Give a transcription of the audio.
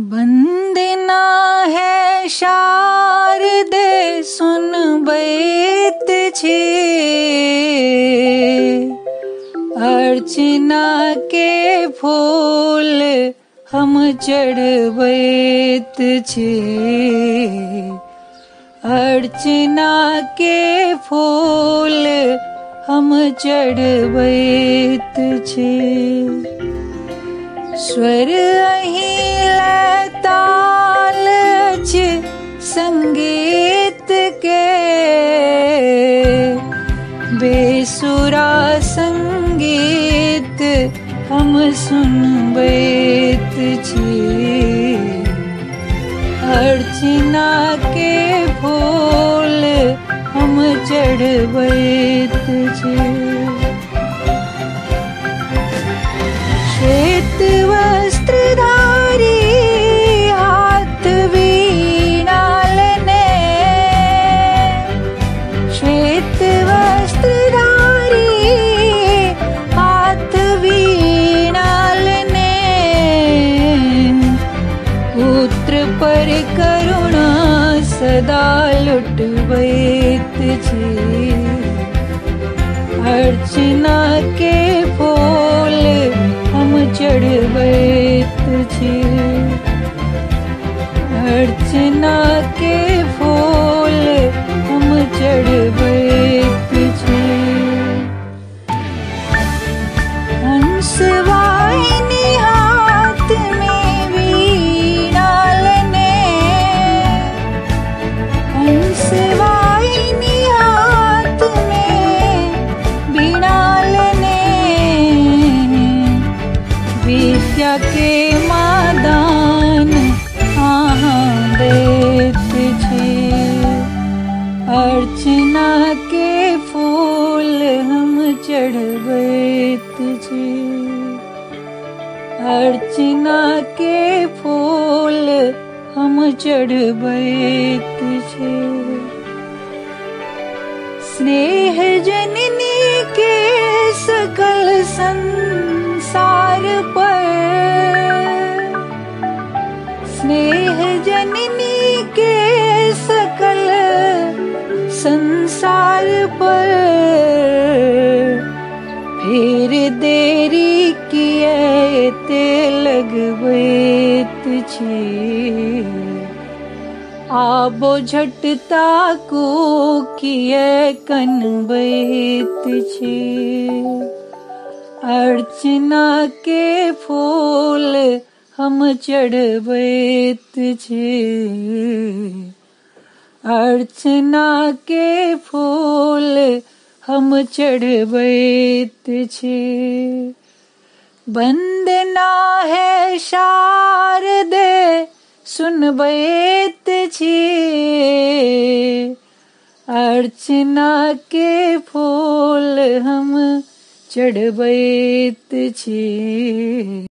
वंदना है शारदे सुनबैत छी, अर्चना के फूल हम चढ़बैत छी, अर्चना के फूल हम चढ़बैत छी। स्वर अहीं ताल अछि संगीत के, बेसुरा संगीत हम सुनबैत छी, अर्चना के फूल हम चढ़बैत छी। श्वेत वस्त्रधारी हाथ वीणा लेने, श्वेत वस्त्रधारी हाथ वीणा लेने, पुत्र पर करुणा सदा लुटबैत छी, अर्चना के फूल हम चढ़बैत छी, अर्चना के फूल हम चढ़बैत छी। हंसवाहिनी हाथ में वीणा लेने, हंसवाहिनी हाथ में वीणा लेने, विद्या के मादान आहाँ देत छी, अर्चना के फूल हम चढ़बैत छी, अर्चना के फूल हम चढ़बैत छी। स्नेह जननी के सकल संसार पर, स्नेह जननी के सकल संसार पर, फिर देरी किए ते लगबैत छी, आबो झटता को किए कनबैत छी, अर्चना के फूल हम चढ़बैत छी, अर्चना के फूल हम चढ़बैत छी। वंदना है शारदे सुनबैत छी, अर्चना के फूल हम चढ़बैत छी।